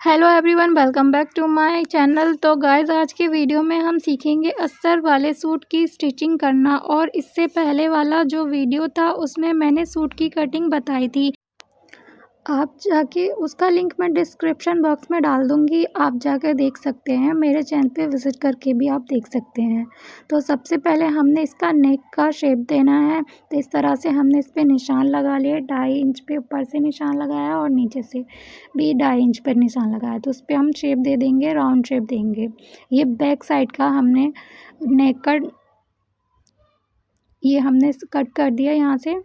Hello everyone, welcome back to my channel. तो guys, आज की वीडियो में हम सीखेंगे अस्तर वाले सूट की स्टिचिंग करना। और इससे पहले वाला जो वीडियो था उसमें मैंने सूट की कटिंग बताई थी। आप जाके उसका लिंक मैं डिस्क्रिप्शन बॉक्स में डाल दूँगी, आप जाकर देख सकते हैं। मेरे चैनल पे विज़िट करके भी आप देख सकते हैं। तो सबसे पहले हमने इसका नेक का शेप देना है। तो इस तरह से हमने इस पे निशान लगा लिए। 2.5 इंच पे ऊपर से निशान लगाया और नीचे से भी 2.5 इंच पर निशान लगाया। तो उस पे हम शेप दे देंगे, राउंड शेप देंगे। ये बैक साइड का हमने नेक का ये हमने कट कर दिया यहाँ से।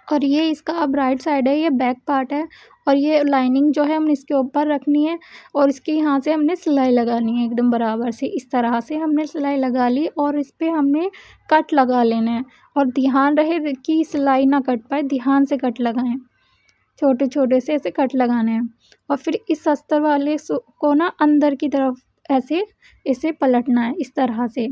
और ये इसका अब राइट साइड है, ये बैक पार्ट है। और ये लाइनिंग जो है हमने इसके ऊपर रखनी है और इसके यहाँ से हमने सिलाई लगानी है एकदम बराबर से। इस तरह से हमने सिलाई लगा ली और इस पे हमने कट लगा लेना है। और ध्यान रहे कि सिलाई ना कट पाए, ध्यान से कट लगाएं, छोटे छोटे से ऐसे कट लगाने हैं। और फिर इस अस्तर वाले को ना अंदर की तरफ ऐसे इसे पलटना है इस तरह से।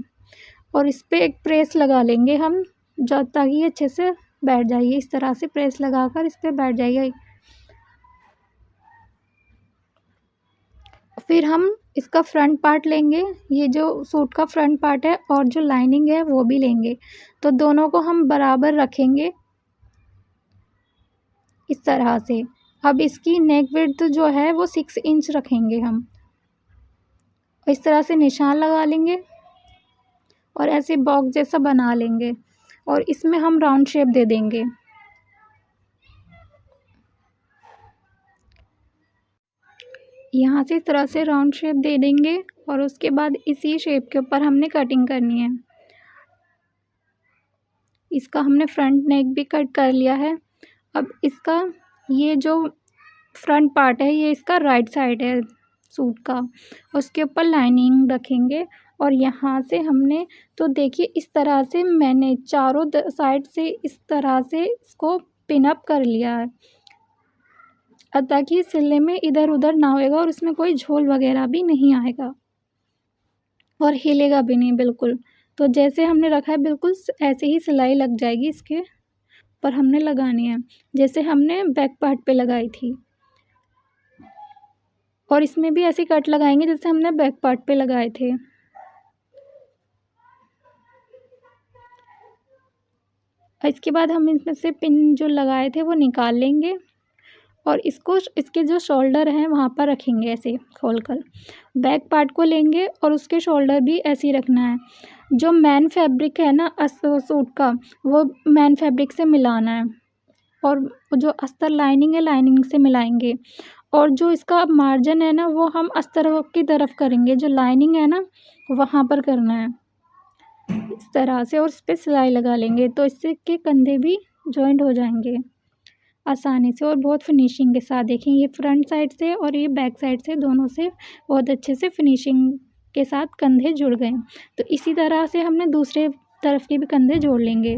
और इस पे एक प्रेस लगा लेंगे हम, जो ताकि ये अच्छे से बैठ जाइए। इस तरह से प्रेस लगाकर इस पे बैठ जाइए। फिर हम इसका फ्रंट पार्ट लेंगे, ये जो सूट का फ्रंट पार्ट है, और जो लाइनिंग है वो भी लेंगे। तो दोनों को हम बराबर रखेंगे इस तरह से। अब इसकी नेक विड्थ जो है वो 6 इंच रखेंगे हम। इस तरह से निशान लगा लेंगे और ऐसे बॉक्स जैसा बना लेंगे और इसमें हम राउंड शेप दे देंगे। यहाँ से इस तरह से राउंड शेप दे देंगे और उसके बाद इसी शेप के ऊपर हमने कटिंग करनी है। इसका हमने फ्रंट नेक भी कट कर लिया है। अब इसका ये जो फ्रंट पार्ट है ये इसका राइट साइड है सूट का, उसके ऊपर लाइनिंग रखेंगे। और यहाँ से हमने तो देखिए इस तरह से मैंने चारों साइड से इस तरह से इसको पिन अप कर लिया है, ताकि सिलने में इधर उधर ना होएगा और इसमें कोई झोल वगैरह भी नहीं आएगा और हिलेगा भी नहीं बिल्कुल। तो जैसे हमने रखा है बिल्कुल ऐसे ही सिलाई लग जाएगी इसके पर हमने लगानी है, जैसे हमने बैक पार्ट पे लगाई थी। और इसमें भी ऐसे कट लगाएंगे जैसे हमने बैक पार्ट पे लगाए थे। और इसके बाद हम इसमें से पिन जो लगाए थे वो निकाल लेंगे और इसको इसके जो शोल्डर हैं वहाँ पर रखेंगे ऐसे खोलकर। बैक पार्ट को लेंगे और उसके शोल्डर भी ऐसे ही रखना है। जो मैन फैब्रिक है ना सूट का, वो मैन फैब्रिक से मिलाना है। और जो अस्तर लाइनिंग है लाइनिंग से मिलाएंगे। और जो इसका मार्जिन है ना वो हम अस्तर की तरफ करेंगे, जो लाइनिंग है ना वहाँ पर करना है इस तरह से। और इस पर सिलाई लगा लेंगे तो इससे के कंधे भी जॉइंट हो जाएंगे आसानी से और बहुत फिनिशिंग के साथ। देखें ये फ्रंट साइड से और ये बैक साइड से दोनों से बहुत अच्छे से फिनिशिंग के साथ कंधे जुड़ गए। तो इसी तरह से हमने दूसरे तरफ के भी कंधे जोड़ लेंगे।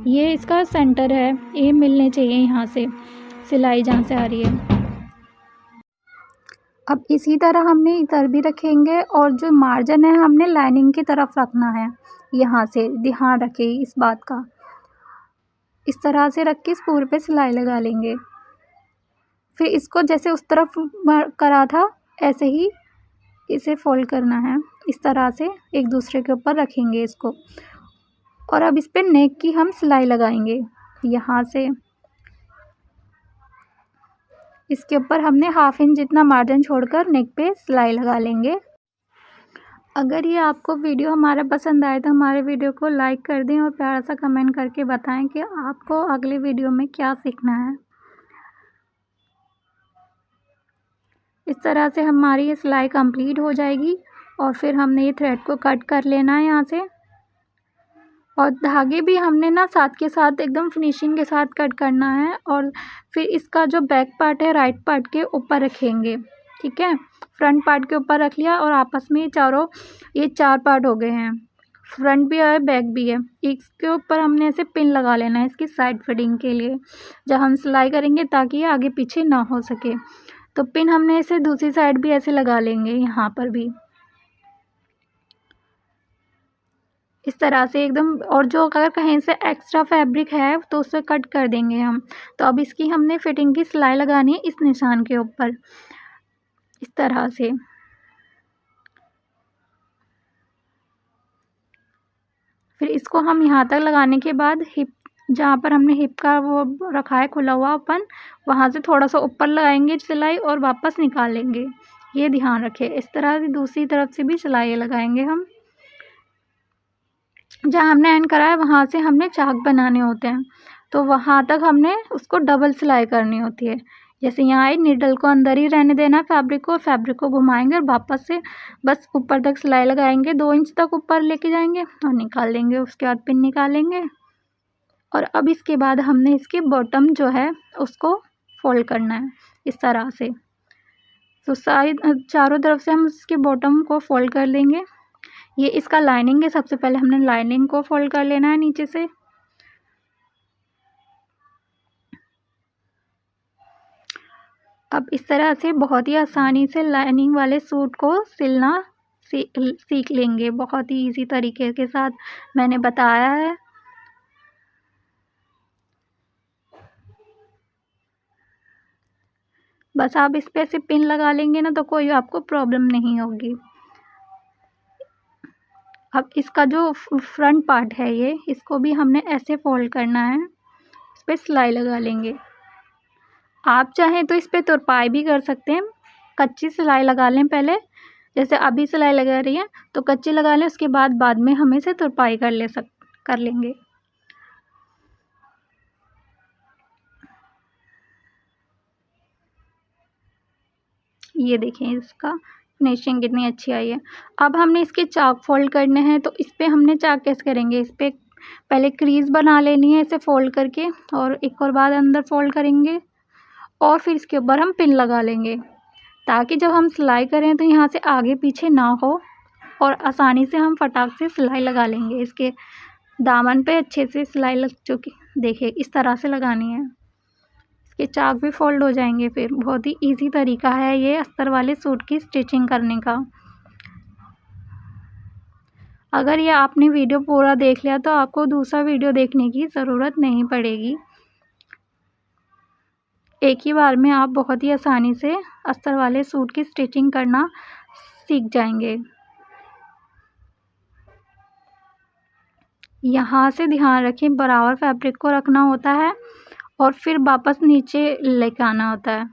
ये इसका सेंटर है, ये मिलने चाहिए यहाँ से सिलाई जहाँ से आ रही है। अब इसी तरह हमने इधर भी रखेंगे और जो मार्जिन है हमने लाइनिंग की तरफ रखना है। यहाँ से ध्यान रखें इस बात का। इस तरह से रख के इस पूरे पे सिलाई लगा लेंगे। फिर इसको जैसे उस तरफ करा था ऐसे ही इसे फोल्ड करना है इस तरह से, एक दूसरे के ऊपर रखेंगे इसको। और अब इस पे नेक की हम सिलाई लगाएंगे। यहाँ से इसके ऊपर हमने 1/2 इंच जितना मार्जिन छोड़कर नेक पे सिलाई लगा लेंगे। अगर ये आपको वीडियो हमारा पसंद आए तो हमारे वीडियो को लाइक कर दें और प्यारा सा कमेंट करके बताएं कि आपको अगले वीडियो में क्या सीखना है। इस तरह से हमारी ये सिलाई कंप्लीट हो जाएगी। और फिर हमने ये थ्रेड को कट कर लेना है यहाँ से। और धागे भी हमने ना साथ के साथ एकदम फिनिशिंग के साथ कट करना है। और फिर इसका जो बैक पार्ट है राइट पार्ट के ऊपर रखेंगे, ठीक है। फ्रंट पार्ट के ऊपर रख लिया और आपस में ये 4 पार्ट हो गए हैं। फ्रंट भी है बैक भी है। इसके ऊपर हमने ऐसे पिन लगा लेना है इसकी साइड फिटिंग के लिए, जब हम सिलाई करेंगे ताकि ये आगे पीछे ना हो सके। तो पिन हमने इसे दूसरी साइड भी ऐसे लगा लेंगे, यहाँ पर भी इस तरह से एकदम। और जो अगर कहीं से एक्स्ट्रा फैब्रिक है तो उसे कट कर देंगे हम। तो अब इसकी हमने फिटिंग की सिलाई लगानी है इस निशान के ऊपर। इस तरह से। फिर इसको हम यहाँ तक लगाने के बाद हिप, जहाँ पर हमने हिप का वो रखा है खुला हुआ अपन, वहाँ से थोड़ा सा ऊपर लगाएंगे सिलाई और वापस निकालेंगे। ये ध्यान रखें। इस तरह से दूसरी तरफ से भी सिलाई लगाएंगे हम। जहाँ हमने एंड करा है वहाँ से हमने चाक बनाने होते हैं, तो वहाँ तक हमने उसको डबल सिलाई करनी होती है। जैसे यहाँ आई, निडल को अंदर ही रहने देना, फैब्रिक को घुमाएंगे और वापस से बस ऊपर तक सिलाई लगाएंगे, 2 इंच तक ऊपर लेके जाएंगे और निकाल लेंगे। उसके बाद पिन निकालेंगे और अब इसके बाद हमने इसकी बॉटम जो है उसको फोल्ड करना है इस तरह से। तो सारी चारों तरफ से हम इसके बॉटम को फोल्ड कर लेंगे। ये इसका लाइनिंग है, सबसे पहले हमने लाइनिंग को फोल्ड कर लेना है नीचे से। अब इस तरह से बहुत ही आसानी से लाइनिंग वाले सूट को सिलना सीख लेंगे। बहुत ही इजी तरीके के साथ मैंने बताया है। बस आप इस पे से पिन लगा लेंगे ना तो कोई आपको प्रॉब्लम नहीं होगी। अब इसका जो फ्रंट पार्ट है ये, इसको भी हमने ऐसे फोल्ड करना है। इस पर सिलाई लगा लेंगे। आप चाहें तो इस पर तुरपाई भी कर सकते हैं। कच्ची सिलाई लगा लें पहले, जैसे अभी सिलाई लगा रही है तो कच्ची लगा लें, उसके बाद में हम इसे तुरपाई कर लेंगे। ये देखें इसका फिनिशिंग कितनी अच्छी आई है। अब हमने इसके चाक फोल्ड करने हैं, तो इस पर हमने चाक कैसे करेंगे, इस पर पहले क्रीज बना लेनी है इसे फोल्ड करके, और एक और बाद अंदर फोल्ड करेंगे और फिर इसके ऊपर हम पिन लगा लेंगे, ताकि जब हम सिलाई करें तो यहाँ से आगे पीछे ना हो और आसानी से हम फटाक से सिलाई लगा लेंगे। इसके दामन पे अच्छे से सिलाई लग चुकी, देखिए इस तरह से लगानी है। इसके चाक भी फोल्ड हो जाएंगे। फिर बहुत ही इजी तरीका है ये अस्तर वाले सूट की स्टिचिंग करने का। अगर ये आपने वीडियो पूरा देख लिया तो आपको दूसरा वीडियो देखने की ज़रूरत नहीं पड़ेगी। एक ही बार में आप बहुत ही आसानी से अस्तर वाले सूट की स्टिचिंग करना सीख जाएंगे। यहाँ से ध्यान रखें, बराबर फैब्रिक को रखना होता है और फिर वापस नीचे लेके आना होता है।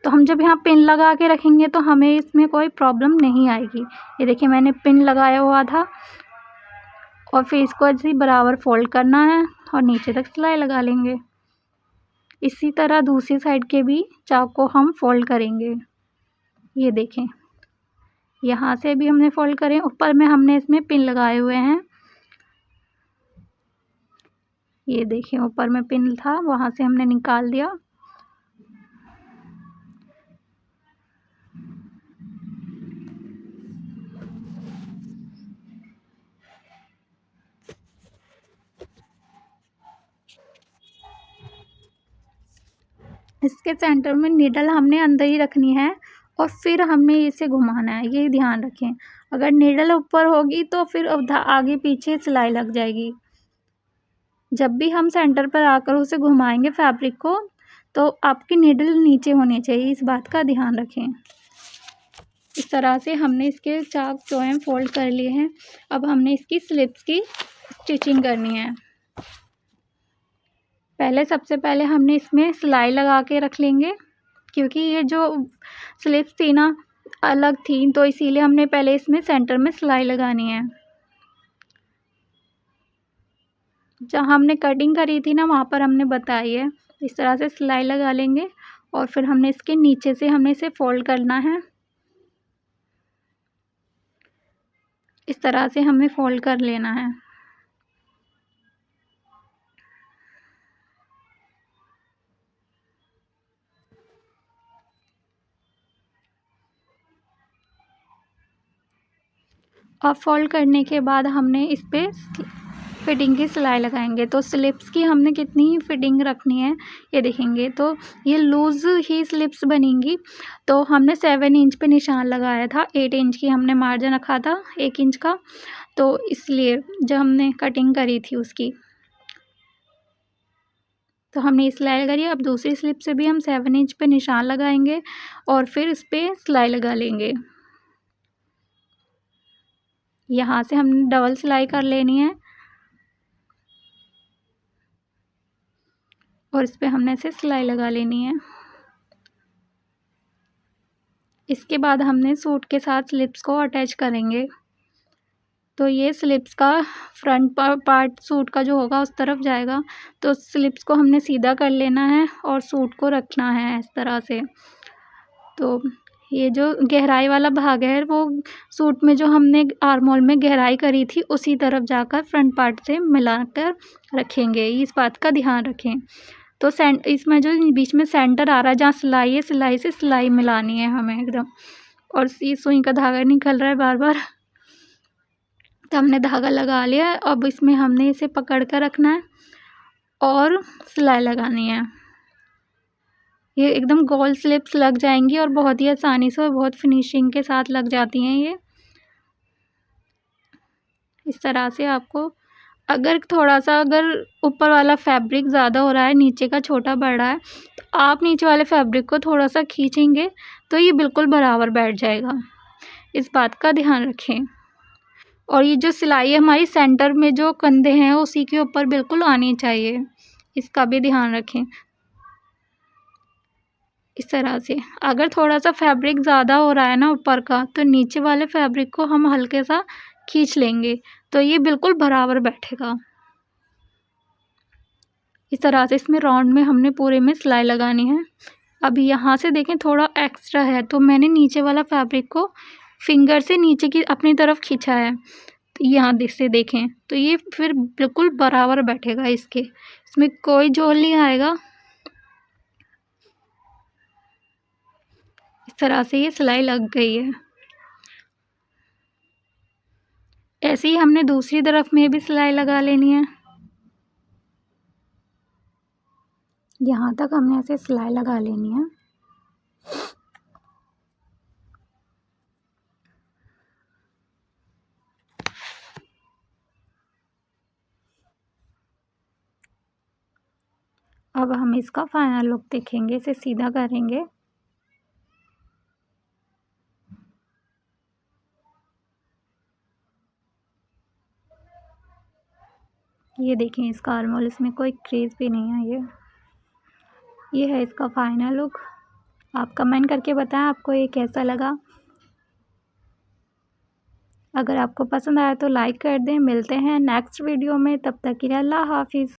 तो हम जब यहाँ पिन लगा के रखेंगे तो हमें इसमें कोई प्रॉब्लम नहीं आएगी। ये देखिए मैंने पिन लगाया हुआ था और फिर इसको ऐसे ही बराबर फोल्ड करना है और नीचे तक सिलाई लगा लेंगे। इसी तरह दूसरी साइड के भी चाक को हम फोल्ड करेंगे। ये देखें यहाँ से भी हमने फोल्ड करें, ऊपर में हमने इसमें पिन लगाए हुए हैं। ये देखिए ऊपर में पिन था, वहाँ से हमने निकाल दिया। इसके सेंटर में नीडल हमने अंदर ही रखनी है और फिर हमने इसे घुमाना है, ये ध्यान रखें। अगर नीडल ऊपर होगी तो फिर आगे पीछे सिलाई लग जाएगी। जब भी हम सेंटर पर आकर उसे घुमाएंगे फैब्रिक को, तो आपकी नीडल नीचे होनी चाहिए, इस बात का ध्यान रखें। इस तरह से हमने इसके चाक जो हैं फोल्ड कर लिए हैं। अब हमने इसकी स्लिप्स की स्टिचिंग करनी है। सबसे पहले हमने इसमें सिलाई लगा के रख लेंगे, क्योंकि ये जो स्लिप्स थी ना अलग थी, तो इसीलिए हमने पहले इसमें सेंटर में सिलाई लगानी है। जहाँ हमने कटिंग करी थी ना वहाँ पर हमने बताई है। इस तरह से सिलाई लगा लेंगे और फिर हमने इसके नीचे से हमने इसे फोल्ड करना है। इस तरह से हमें फोल्ड कर लेना है। और फोल्ड करने के बाद हमने इस पर फिटिंग की सिलाई लगाएंगे। तो स्लिप्स की हमने कितनी फिटिंग रखनी है ये देखेंगे। तो ये लूज़ ही स्लिप्स बनेंगी। तो हमने 7 इंच पे निशान लगाया था, 8 इंच की हमने मार्जिन रखा था 1 इंच का, तो इसलिए जब हमने कटिंग करी थी उसकी, तो हमने ये सिलाई लगाई है। अब दूसरी स्लिप से भी हम 7 इंच पे निशान लगाएंगे और फिर इस पर सिलाई लगा लेंगे। यहाँ से हमने डबल सिलाई कर लेनी है और इस पर हमने ऐसे सिलाई लगा लेनी है। इसके बाद हमने सूट के साथ स्लिप्स को अटैच करेंगे। तो ये स्लिप्स का फ्रंट पार्ट सूट का जो होगा उस तरफ जाएगा, तो स्लिप्स को हमने सीधा कर लेना है और सूट को रखना है इस तरह से। तो ये जो गहराई वाला भाग है वो सूट में जो हमने आर्म होल में गहराई करी थी उसी तरफ जाकर फ्रंट पार्ट से मिलाकर रखेंगे, इस बात का ध्यान रखें। तो इसमें जो बीच में सेंटर आ रहा है जहाँ सिलाई है, सिलाई से सिलाई मिलानी है हमें एकदम। और ये सुई का धागा निकल रहा है बार बार, तो हमने धागा लगा लिया। अब इसमें हमने इसे पकड़ कर रखना है और सिलाई लगानी है। ये एकदम गोल स्लिप्स लग जाएंगी और बहुत ही आसानी से और बहुत फिनिशिंग के साथ लग जाती हैं ये। इस तरह से आपको अगर थोड़ा सा ऊपर वाला फैब्रिक ज़्यादा हो रहा है, नीचे का छोटा बढ़ रहा है, तो आप नीचे वाले फैब्रिक को थोड़ा सा खींचेंगे तो ये बिल्कुल बराबर बैठ जाएगा, इस बात का ध्यान रखें। और ये जो सिलाई है हमारी सेंटर में जो कंधे हैं उसी के ऊपर बिल्कुल आनी चाहिए, इसका भी ध्यान रखें। इस तरह से अगर थोड़ा सा फैब्रिक ज़्यादा हो रहा है ना ऊपर का, तो नीचे वाले फैब्रिक को हम हल्के सा खींच लेंगे तो ये बिल्कुल बराबर बैठेगा। इस तरह से इसमें राउंड में हमने पूरे में सिलाई लगानी है। अब यहाँ से देखें थोड़ा एक्स्ट्रा है, तो मैंने नीचे वाला फैब्रिक को फिंगर से नीचे की अपनी तरफ खींचा है। तो यहाँ से देखें तो ये फिर बिल्कुल बराबर बैठेगा, इसमें कोई झोल नहीं आएगा। इस तरह से ये सिलाई लग गई है। ऐसे ही हमने दूसरी तरफ में भी सिलाई लगा लेनी है। यहाँ तक हमने ऐसे सिलाई लगा लेनी है। अब हम इसका फाइनल लुक देखेंगे, इसे सीधा करेंगे। ये देखें इसका आर्म होल, इसमें कोई क्रीज भी नहीं है। ये है इसका फाइनल लुक। आप कमेंट करके बताएं आपको ये कैसा लगा। अगर आपको पसंद आया तो लाइक कर दें। मिलते हैं नेक्स्ट वीडियो में, तब तक के लिए अल्लाह हाफिज़।